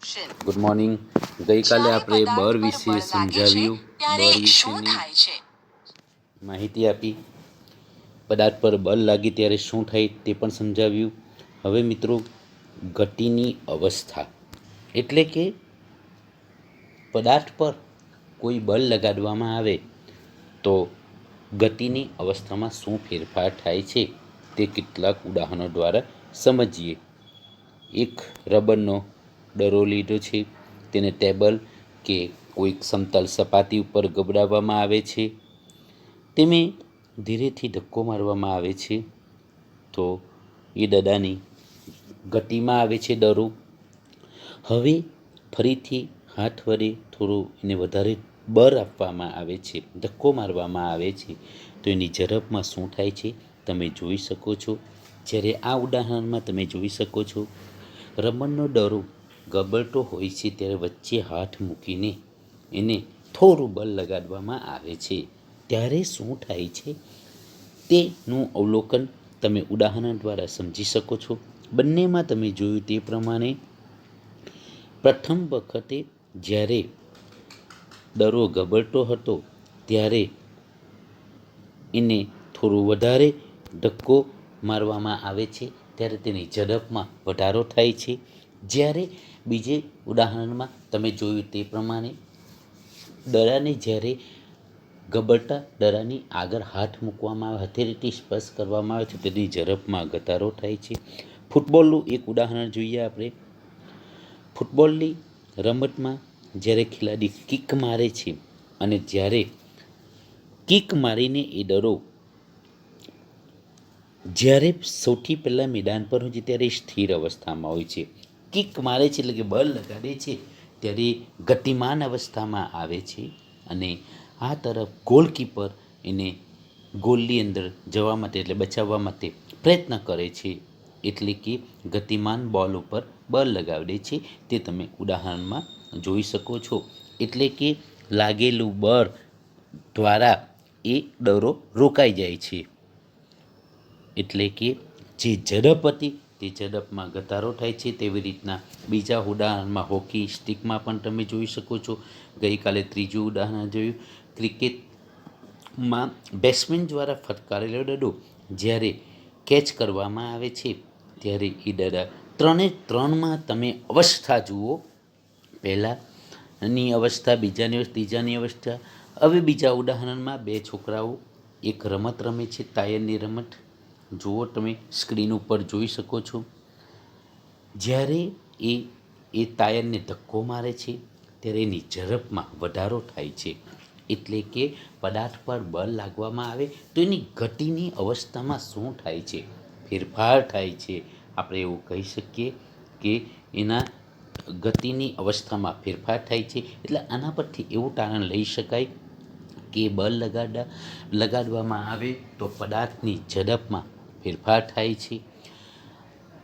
Good morning. ગઈકાલે આપણે બર વિશે સમજાવ્યું, બર વિશેની માહિતી આપી. પદાર્થ પર બળ લાગે ત્યારે શું થાય તે પણ સમજાવ્યું. હવે મિત્રો, ગતિની અવસ્થા એટલે કે પદાર્થ પર કોઈ બળ લગાડવામાં આવે તો ગતિની અવસ્થામાં શું ફેરફાર થાય છે તે કેટલાક ઉદાહરણો દ્વારા સમજીએ. એક રબરનો દડો લીધો છે, તેને ટેબલ કે કોઈક સમતલ સપાટી ઉપર ગબડાવવામાં આવે છે. તેને ધીરેથી ધક્કો મારવામાં આવે છે તો એ દડાની ગતિમાં આવે છે દડો. હવે ફરીથી હાથ વડે થોડું એને વધારે બળ આપવામાં આવે છે, ધક્કો મારવામાં આવે છે તો એની ઝડપમાં શું થાય છે તમે જોઈ શકો છો. જ્યારે આ ઉદાહરણમાં તમે જોઈ શકો છો, રબરનો દડો ગબડતો હોય છે ત્યારે વચ્ચે હાથ મૂકીને એને થોડું બળ લગાડવામાં આવે છે, ત્યારે શું થાય છે તેનું અવલોકન તમે ઉદાહરણ દ્વારા સમજી શકો છો. બંનેમાં તમે જોયું તે પ્રમાણે પ્રથમ વખતે જ્યારે દડો ગબડતો હતો ત્યારે એને થોડું વધારે ધક્કો મારવામાં આવે છે ત્યારે તેની ઝડપમાં વધારો થાય છે. જ્યારે બીજે ઉદાહરણમાં તમે જોયું તે પ્રમાણે દડાને જ્યારે ગબડતા દડાની આગળ હાથ મૂકવામાં આવે, હથેળીથી સ્પર્શ કરવામાં આવે છે તેની ઝડપમાં ઘટાડો થાય છે. ફૂટબોલનું એક ઉદાહરણ જોઈએ આપણે. ફૂટબોલની રમતમાં જ્યારે ખેલાડી કિક મારે છે અને જ્યારે કિક મારીને એ દડો જ્યારે સૌથી પહેલાં મેદાન પર હોય છે ત્યારે સ્થિર અવસ્થામાં હોય છે. કિક મારે છે એટલે કે બળ લગાડે છે ત્યારે ગતિમાન અવસ્થામાં આવે છે અને આ તરફ ગોલકીપર એને ગોલની અંદર જવા માટે એટલે બચાવવા માટે પ્રયત્ન કરે છે, એટલે કે ગતિમાન બોલ ઉપર બળ લગાડે છે તે તમે ઉદાહરણમાં જોઈ શકો છો. એટલે કે લાગેલું બળ દ્વારા એ દડો રોકાઈ જાય છે, એટલે કે જે ઝડપ હતી તે ઝડપમાં ઘટાડો થાય છે. તેવી રીતના બીજા ઉદાહરણમાં હોકી સ્ટિકમાં પણ તમે જોઈ શકો છો. ગઈકાલે ત્રીજું ઉદાહરણ જોયું. ક્રિકેટમાં બેટ્સમેન દ્વારા ફટકારેલો દડો જ્યારે કેચ કરવામાં આવે છે ત્યારે એ દડા ત્રણે ત્રણમાં તમે અવસ્થા જુઓ. પહેલાંની અવસ્થા, બીજાની ત્રીજાની અવસ્થા. હવે બીજા ઉદાહરણમાં બે છોકરાઓ એક રમત રમે છે, ટાયરની રમત. જુઓ, તમે સ્ક્રીન ઉપર જોઈ શકો છો. જ્યારે એ ટાયરને ધક્કો મારે છે ત્યારે એની ઝડપમાં વધારો થાય છે, એટલે કે પદાર્થ પર બળ લાગવામાં આવે તો એની ગતિની અવસ્થામાં શું થાય છે, ફેરફાર થાય છે. આપણે એવું કહી શકીએ કે એના ગતિની અવસ્થામાં ફેરફાર થાય છે. એટલે આના પરથી એવું તારણ લઈ શકાય કે બળ લગાડવામાં આવે તો પદાર્થની ઝડપમાં ફેરફાર થાય છે.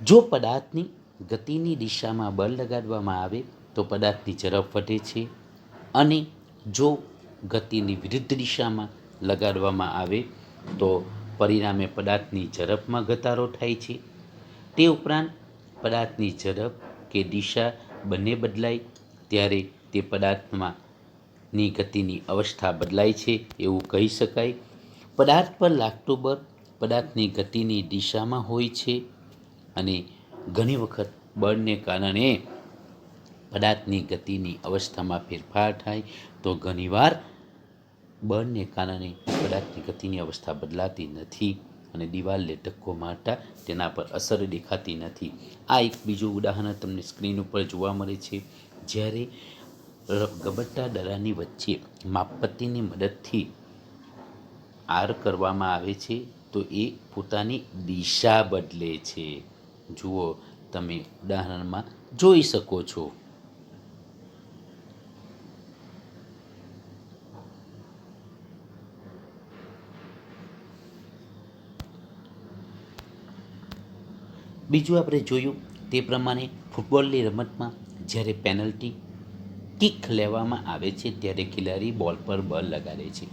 જો પદાર્થની ગતિની દિશામાં બળ લગાડવામાં આવે તો પદાર્થની ઝડપ વધે છે અને જો ગતિની વિરુદ્ધ દિશામાં લગાડવામાં આવે તો પરિણામે પદાર્થની ઝડપમાં ઘટાડો થાય છે. તે ઉપરાંત પદાર્થની ઝડપ કે દિશા બંને બદલાય ત્યારે તે પદાર્થમાં ની ગતિની અવસ્થા બદલાય છે એવું કહી શકાય. પદાર્થ પર લાગતું બળ પદાર્થની ગતિની દિશામાં હોય છે અને ઘણી વખત બળને કારણે પદાર્થની ગતિની અવસ્થામાં ફેરફાર થાય તો ઘણીવાર બળને કારણે પદાર્થની ગતિની અવસ્થા બદલાતી નથી અને દિવાલને ધક્કો મારતા તેના પર અસર દેખાતી નથી. આ એક બીજું ઉદાહરણ તમને સ્ક્રીન ઉપર જોવા મળે છે. જ્યારે ગબડતા દડાની વચ્ચે માપપટ્ટીની મદદથી આર કરવામાં આવે છે તો એ પોતાની દિશા બદલે છે. જુઓ, તમે ઉદાહરણમાં જોઈ શકો છો. બીજું આપણે જોયું તે પ્રમાણે ફૂટબોલની રમતમાં જ્યારે પેનલ્ટી કિક લેવામાં આવે છે ત્યારે ખેલાડી બોલ પર બળ લગાડે છે.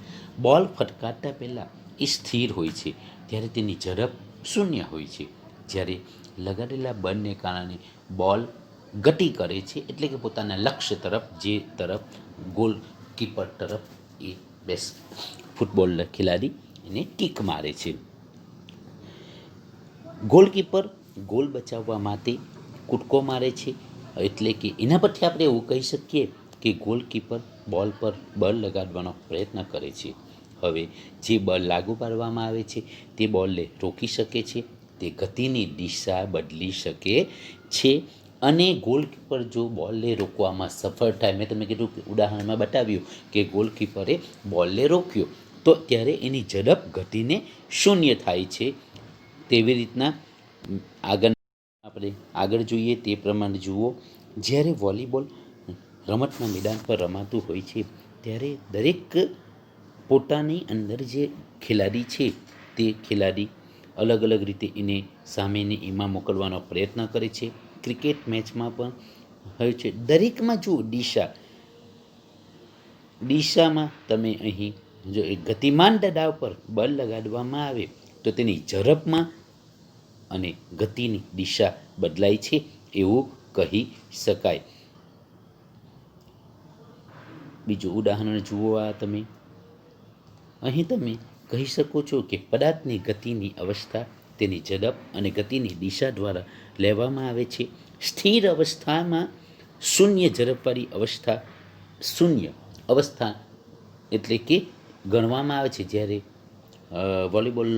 બોલ ફટકારતા પહેલાં એ સ્થિર હોય છે ત્યારે તેની ઝડપ શૂન્ય હોય છે. જ્યારે લગાડેલા બળને કારણે બોલ ગતિ કરે છે, એટલે કે પોતાના લક્ષ્ય તરફ, જે તરફ ગોલકીપર તરફ એ ફૂટબોલ ખેલાડી એને કિક મારે છે. ગોલકીપર ગોલ બચાવવા માટે કૂદકો મારે છે, એટલે કે એના પરથી આપણે એવું કહી શકીએ કે ગોલકીપર બોલ પર બળ લગાડવાનો પ્રયત્ન કરે છે. હવે જે બળ લાગુ પાડવામાં આવે છે તે બોલને રોકી શકે છે, તે ગતિની દિશા બદલી શકે છે, અને ગોલકીપર જો બોલને રોકવામાં સફળ થાય, મેં તમને કીધું ઉદાહરણમાં બતાવ્યું કે ગોલકીપરે બોલને રોક્યો તો ત્યારે એની ઝડપ ઘટીને શૂન્ય થાય છે. તેવી રીતના આગળ જોઈએ તે પ્રમાણે જુઓ, જ્યારે વોલીબોલ રમતના મેદાન પર રમાતું હોય છે ત્યારે દરેક પોતાની અંદર જે ખેલાડી છે તે ખેલાડી અલગ અલગ રીતે એને સામેની એમાં મોકલવાનો પ્રયત્ન કરે છે. ક્રિકેટ મેચમાં પણ હોય છે. દરેકમાં જુઓ દિશામાં તમે અહીં જો એક ગતિમાન દડાવ પર બળ લગાડવામાં આવે તો તેની ઝડપમાં અને ગતિની દિશા બદલાય છે એવું કહી શકાય. બીજું ઉદાહરણ જુઓ, આ તમે અહીં તમે કહી શકો છો કે પદાર્થની ગતિની અવસ્થા તેની ઝડપ અને ગતિની દિશા દ્વારા લેવામાં આવે છે. સ્થિર અવસ્થામાં શૂન્ય ઝડપવાળી શૂન્ય અવસ્થા એટલે કે ગણવામાં આવે છે. જ્યારે વોલીબોલ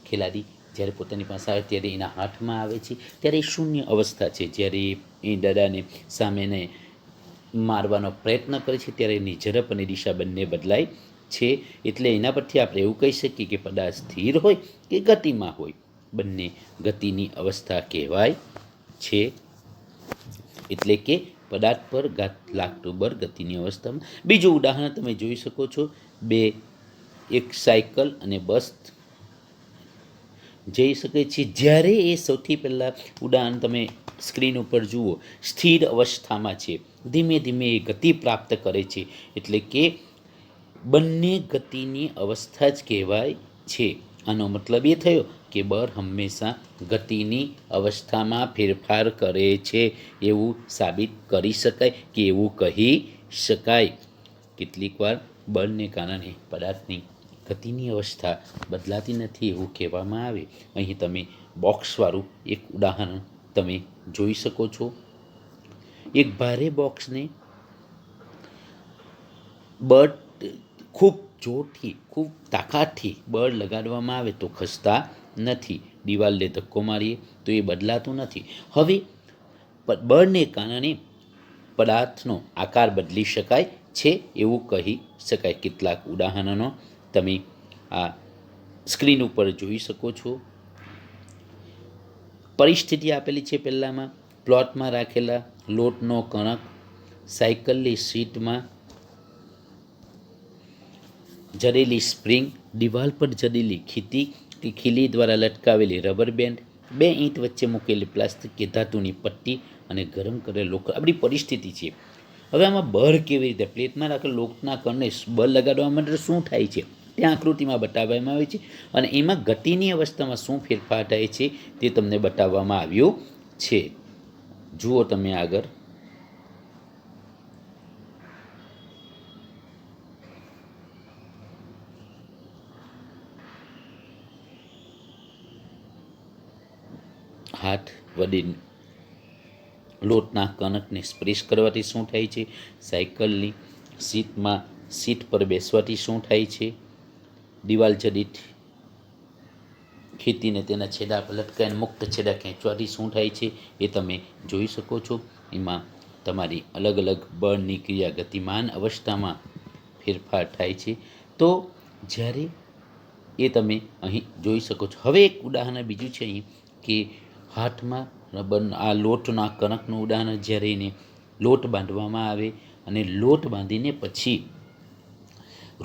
ખેલાડી જ્યારે પોતાની પાસે આવે ત્યારે એના હાથમાં આવે છે ત્યારે એ શૂન્ય અવસ્થા છે. જ્યારે એ દડાને સામેને મારવાનો પ્રયત્ન કરે છે ત્યારે એની ઝડપ અને દિશા બંને બદલાય છે. એટલે એના પરથી આપણે એવું કહી શકીએ કે પદાર્થ સ્થિર હોય કે ગતિમાં હોય, બંને ગતિની અવસ્થા કહેવાય છે. એટલે કે પદાર્થ પર લાગતું બળ ગતિની અવસ્થામાં. બીજું ઉદાહરણ તમે જોઈ શકો છો, એક સાયકલ અને બસ જઈ શકે છે. જ્યારે એ સૌથી પહેલાં ઉદાહરણ તમે સ્ક્રીન ઉપર જુઓ, સ્થિર અવસ્થામાં છે, ધીમે ધીમે એ ગતિ પ્રાપ્ત કરે છે, એટલે કે બંને ગતિની અવસ્થા જ કહેવાય છે. આનો મતલબ એ થયો કે બળ હંમેશા ગતિની અવસ્થામાં ફેરફાર કરે છે એવું સાબિત કરી શકાય કે એવું કહી શકાય. કેટલીક વાર બળને કારણે પદાર્થની ગતિની અવસ્થા બદલાતી નથી એવું કહેવામાં આવે. અહીં તમે બોક્સવાળું એક ઉદાહરણ તમે જોઈ શકો છો. એક ભારે બોક્સને બળ ખૂબ જોરથી, ખૂબ તાકાતથી બળ લગાડવામાં આવે તો ખસતા નથી. દિવાલને ધક્કો મારીએ તો એ બદલાતું નથી. હવે બળને કારણે પદાર્થનો આકાર બદલી શકાય છે એવું કહી શકાય. કેટલાક ઉદાહરણો તમે આ સ્ક્રીન ઉપર જોઈ શકો છો. પરિસ્થિતિ આપેલી છે. પહેલામાં પ્લોટમાં રાખેલા લોટનો કણક સાયકલની સીટમાં જડેલી સ્પ્રિંગ, દિવાલ પર જડેલી ખીલી દ્વારા લટકાવેલી રબર બેન્ડ, 2 ઈંટ વચ્ચે મૂકેલી પ્લાસ્ટિક કે ધાતુની પટ્ટી અને ગરમ કરેલ લોખંડ. આપણી પરિસ્થિતિ છે. હવે આમાં બળ કેવી રીતે, પ્લેટમાં રાખેલ લોટના કણને બળ લગાડવા માટે શું થાય છે ત્યાં આકૃતિમાં બતાવવામાં આવે છે, અને એમાં ગતિની અવસ્થામાં શું ફેરફાર થાય છે તે તમને બતાવવામાં આવ્યું છે. જુઓ તમે આગળ. હાથ વડે લોટના કણકને સ્પ્રેશ કરવાથી શું થાય છે, સાયકલની સીટ પર બેસવાથી શું થાય છે, દિવાલ જડિત ખેતીને તેના છેડા પર લટકાઈને મુક્ત છેડા ખેંચવાથી શું થાય છે એ તમે જોઈ શકો છો. એમાં તમારી અલગ અલગ બળની ક્રિયા ગતિમાન અવસ્થામાં ફેરફાર થાય છે. તો જ્યારે એ તમે અહીં જોઈ શકો છો. હવે એક ઉદાહરણ બીજું છે અહીં કે હાથમાં આ લોટના કણકનું ઉદાહરણ, જ્યારે એને લોટ બાંધવામાં આવે અને લોટ બાંધીને પછી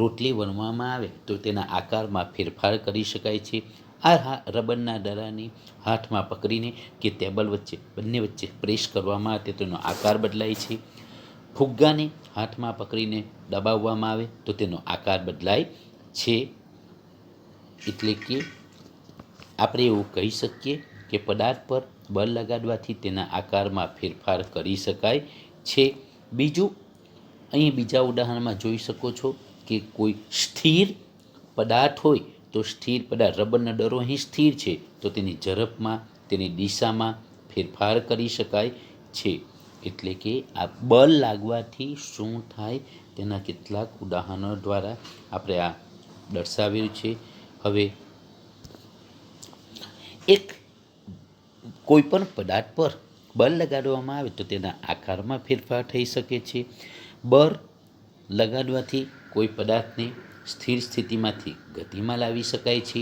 રોટલી વણવામાં આવે તો તેના આકારમાં ફેરફાર કરી શકાય છે. આ રબરના દડાને હાથમાં પકડીને કે ટેબલ વચ્ચે બંને વચ્ચે પ્રેસ કરવામાં આવે તો તેનો આકાર બદલાય છે. ફુગ્ગાને હાથમાં પકડીને દબાવવામાં આવે તો તેનો આકાર બદલાય છે. એટલે કે આપણે એવું કહી શકીએ કે પદાર્થ પર બળ લગાડવાથી તેના આકારમાં ફેરફાર કરી શકાય છે. બીજું, અહીં બીજા ઉદાહરણમાં જોઈ શકો છો કે કોઈ સ્થિર પદાર્થ હોય તો સ્થિર પદાર્થ, રબરનો દડો અહીં સ્થિર છે તો તેની ઝડપમાં, તેની દિશામાં ફેરફાર કરી શકાય છે. એટલે કે આ બળ લાગવાથી શું થાય તેના કેટલાક ઉદાહરણો દ્વારા આપણે આ દર્શાવ્યું છે. હવે એક કોઈપણ પદાર્થ પર બળ લગાડવામાં આવે તો તેના આકારમાં ફેરફાર થઈ શકે છે. બળ લગાડવાથી કોઈ પદાર્થને સ્થિર સ્થિતિમાંથી ગતિમાં લાવી શકાય છે.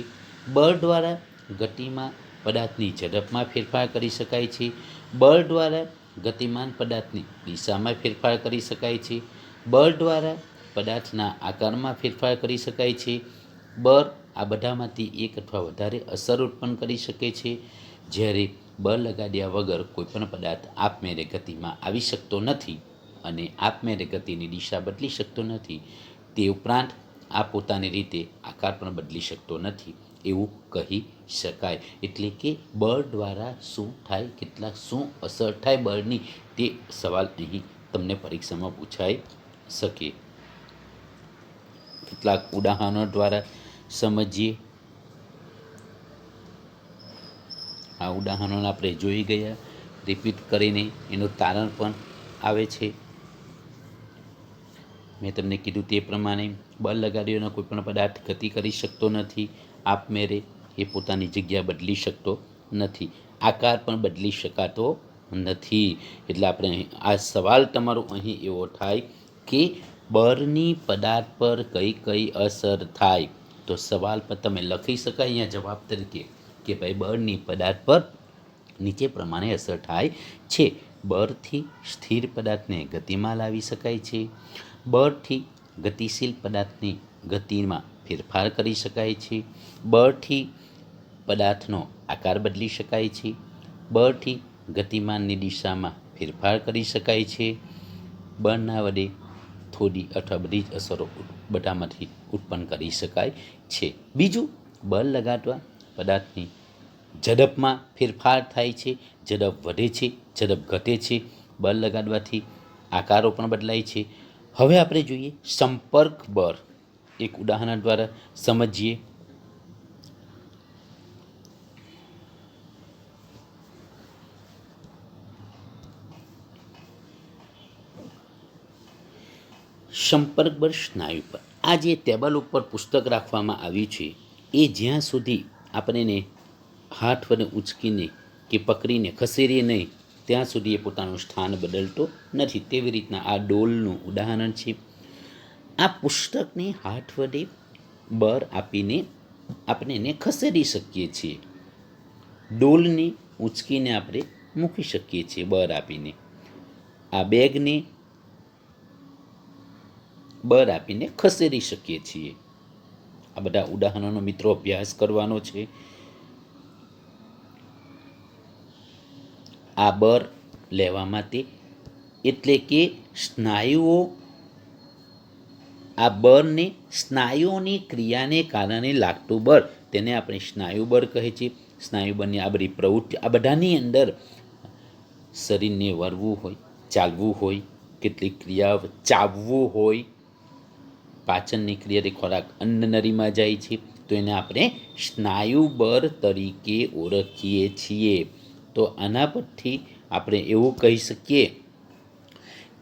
બળ દ્વારા ગતિમાં પદાર્થની ઝડપમાં ફેરફાર કરી શકાય છે. બળ દ્વારા ગતિમાન પદાર્થની દિશામાં ફેરફાર કરી શકાય છે. બળ દ્વારા પદાર્થના આકારમાં ફેરફાર કરી શકાય છે. બળ આ બધામાંથી એક અથવા વધારે અસર ઉત્પન્ન કરી શકે છે. જ્યારે બળ લગાડ્યા વગર કોઈપણ પદાર્થ આપમેળે ગતિમાં આવી શકતો નથી અને આપમેળે ગતિની દિશા બદલી શકતો નથી. તે ઉપરાંત આ પોતાની રીતે આકાર પણ બદલી શકતો નથી એવું કહી શકાય. એટલે કે બળ દ્વારા શું થાય, શું અસર થાય બળની, તે સવાલ અહીં તમને પરીક્ષામાં પૂછાઈ શકે. કેટલાક ઉદાહરણો દ્વારા સમજીએ. આ ઉદાહરણો આપણે જોઈ ગયા, રિપીટ કરીને એનું તારણ પણ આવે છે. મેં તમને કીધું તે પ્રમાણે બળ લગાડ્યોનો કોઈ પણ પદાર્થ ગતિ કરી શકતો નથી. આપમેળે એ પોતાની જગ્યા બદલી શકતો નથી. આકાર પણ બદલી શકાતો નથી. એટલે આપણે આ સવાલ તમારો અહીં એવો થાય કે બળની પદાર્થ પર કઈ કઈ અસર થાય. તો સવાલ પર તમે લખી શકાય અહીંયા જવાબ તરીકે કે ભાઈ બળની પદાર્થ પર નીચે પ્રમાણે અસર થાય છે. બળથી સ્થિર પદાર્થને ગતિમાં લાવી શકાય છે. બળથી ગતિશીલ પદાર્થની ગતિમાં ફેરફાર કરી શકાય છે. બળથી પદાર્થનો આકાર બદલી શકાય છે. બળથી ગતિમાનની દિશામાં ફેરફાર કરી શકાય છે. બળના વડે થોડી અથવા બધી જ અસરો બધામાંથી ઉત્પન્ન કરી શકાય છે. બીજું, બળ લગાડવા પદાર્થની ઝડપમાં ફેરફાર થાય છે. ઝડપ વધે છે, ઝડપ ઘટે છે. બળ લગાડવાથી આકારો પણ બદલાય છે. હવે આપણે જોઈએ સંપર્ક બળ. એક ઉદાહરણ દ્વારા સમજીએ. સંપર્ક બળ સ્નાયુ પર. આ જે ટેબલ ઉપર પુસ્તક રાખવામાં આવ્યું છે એ જ્યાં સુધી આપણે હાથ વડે ઉંચકીને કે પકડીને ખસેડીએ નહીં ત્યાં સુધી એ પોતાનું સ્થાન બદલતો નથી. તેવી રીતના આ ડોલનું ઉદાહરણ છે. આ પુસ્તકને હાથ વડે બળ આપીને આપણે એને ખસેડી શકીએ છીએ. ડોલને ઉંચકીને આપણે મૂકી શકીએ છીએ બળ આપીને. આ બેગને બળ આપીને ખસેડી શકીએ છીએ. આ બધા ઉદાહરણોનો મિત્રો અભ્યાસ કરવાનો છે. આ બળ લેવા માટે એટલે કે સ્નાયુઓ, આ બળને સ્નાયુઓની ક્રિયાને કારણે લાગતું બળ તેને આપણે સ્નાયુ બળ કહે છે. સ્નાયુ બળની આ બધી પ્રવૃત્તિ, આ બધાની અંદર શરીરને વળવું હોય, ચાલવું હોય, કેટલીક ક્રિયા ચાવવું હોય, પાચનની ક્રિયાથી ખોરાક અન્ન નળીમાં જાય છે તો એને આપણે સ્નાયુ બળ તરીકે ઓળખીએ છીએ. તો આના પરથી આપણે એવું કહી શકીએ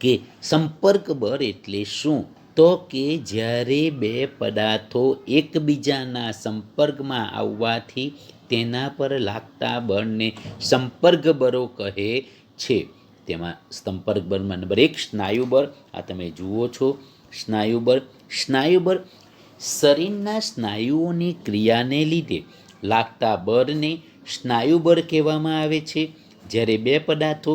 કે સંપર્ક બળ એટલે શું? તો કે જ્યારે બે પદાર્થો એકબીજાના સંપર્કમાં આવવાથી તેના પર લાગતા બળને સંપર્ક બળો કહે છે. તેમાં સંપર્ક બળમાં નંબર 1 સ્નાયુ બળ. આ તમે જુઓ છો સ્નાયુ બળ. સ્નાયુ બળ શરીરના સ્નાયુઓની ક્રિયાને લીધે લાગતા બળને સ્નાયુ બળ કહેવામાં આવે છે. જ્યારે બે પદાર્થો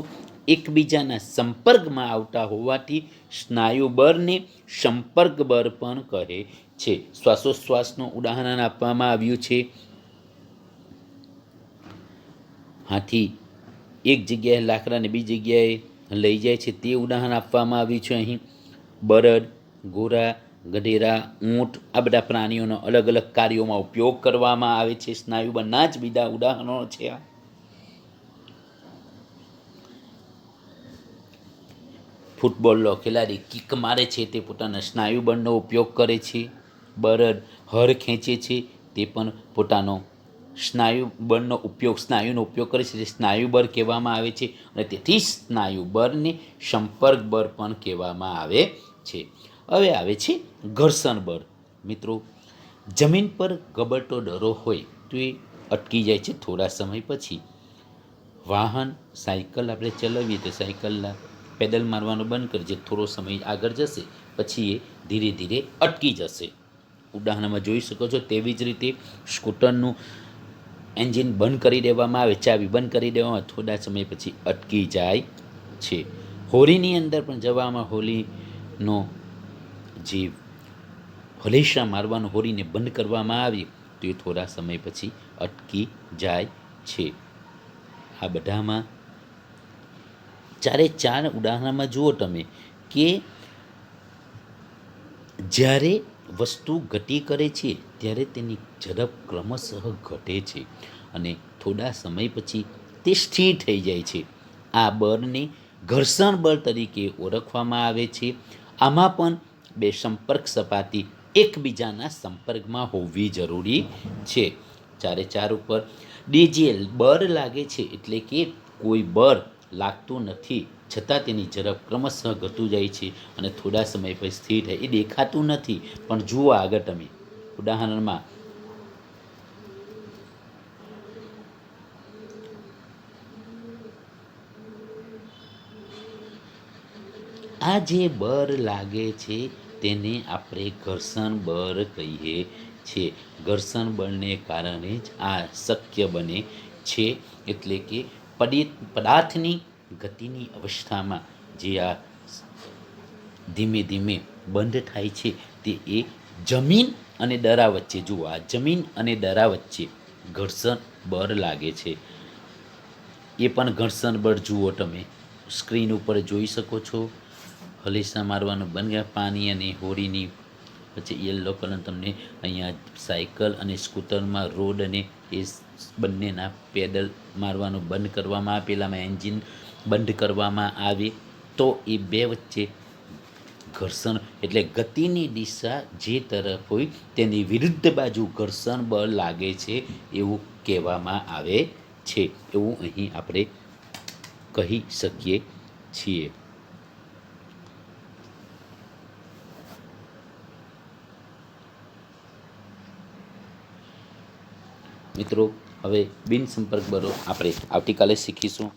એકબીજાના સંપર્કમાં આવતા હોવાથી સ્નાયુ બળને સંપર્ક બળ પણ કહે છે. શ્વાસોશ્વાસનું ઉદાહરણ આપવામાં આવ્યું છે. હાથી એક જગ્યાએ લાકડાને બીજી જગ્યાએ લઈ જાય છે તે ઉદાહરણ આપવામાં આવ્યું છે. અહીં બળદ, ઘોડા, ગધેડા, ઊંટ આ બધા પ્રાણીઓનો અલગ અલગ કાર્યોમાં ઉપયોગ કરવામાં આવે છે. સ્નાયુ બળના જ બીજા ઉદાહરણો છે. ફૂટબોલનો ખેલાડી કિક મારે છે તે પોતાના સ્નાયુ બળનો ઉપયોગ કરે છે. બળદ હળ ખેંચે છે તે પણ પોતાનો સ્નાયુનો ઉપયોગ કરે છે, તે સ્નાયુ બળ કહેવામાં આવે છે. અને તેથી સ્નાયુ બળને સંપર્ક બળ પણ કહેવામાં આવે છે. હવે આવે છે ઘર્ષણ બળ. મિત્રો, જમીન પર ગબડતો દડો હોય તો એ અટકી જાય છે થોડા સમય પછી. વાહન સાયકલ આપણે ચલાવીએ તો સાયકલના પેડલ મારવાનું બંધ કરી જે થોડો સમય આગળ જશે પછી એ ધીરે ધીરે અટકી જશે. ઉદાહરણમાં જોઈ શકો છો. તેવી જ રીતે સ્કૂટરનું એન્જિન બંધ કરી દેવામાં આવે, ચાવી બંધ કરી દેવામાં થોડા સમય પછી અટકી જાય છે. હોળીની અંદર પણ જવામાં હોળીનો જે હલેશા મારવાનું હોળીને બંધ કરવામાં આવે તો એ થોડા સમય પછી અટકી જાય છે. આ બધામાં ચારે ચાર ઉદાહરણમાં જુઓ તમે કે જ્યારે વસ્તુ ગતિ કરે છે ત્યારે તેની ઝડપ ક્રમશઃ ઘટે છે અને થોડા સમય પછી તે સ્થિર થઈ જાય છે. આ બળને ઘર્ષણ બળ તરીકે ઓળખવામાં આવે છે. આમાં પણ બે સંપર્ક સપાટી એકબીજાના સંપર્કમાં હોવી જરૂરી છે. ચારે ચાર ઉપર જે બળ લાગે છે એટલે કે કોઈ બળ લાગતું નથી છતાં તેની ઝડપ ક્રમશઃ ઘટતું જાય છે અને થોડા સમય પછી સ્થિર થાય. એ દેખાતું નથી પણ જુઓ આગળ તમે ઉદાહરણમાં આ જે બળ લાગે છે તેને આપણે ઘર્ષણ બળ કહીએ છીએ. ઘર્ષણ બળને કારણે જ આ શક્ય બને છે. એટલે કે પદાર્થની ગતિની અવસ્થામાં જે આ ધીમે ધીમે બંધ થાય છે તે એ જમીન અને દરા વચ્ચે, જુઓ આ જમીન અને દરા વચ્ચે ઘર્ષણ બળ લાગે છે. એ પણ ઘર્ષણ બળ જુઓ તમે સ્ક્રીન ઉપર જોઈ શકો છો. હલેસા મારવાનું બંધ, પાણી અને હોળીની પછી યલો કલર તમને અહીંયા સાયકલ અને સ્કૂટરમાં રોડ અને એ બંનેના પેડલ મારવાનું બંધ કરવામાં આવે, પેલામાં એન્જિન બંધ કરવામાં આવે તો એ બે વચ્ચે ઘર્ષણ એટલે ગતિની દિશા જે તરફ હોય તેની વિરુદ્ધ બાજુ ઘર્ષણ બળ લાગે છે એવું કહેવામાં આવે છે. એવું અહીં આપણે કહી શકીએ છીએ. મિત્રો, હવે બિન સંપર્ક બળો આપણે આવતીકાલે શીખીશું.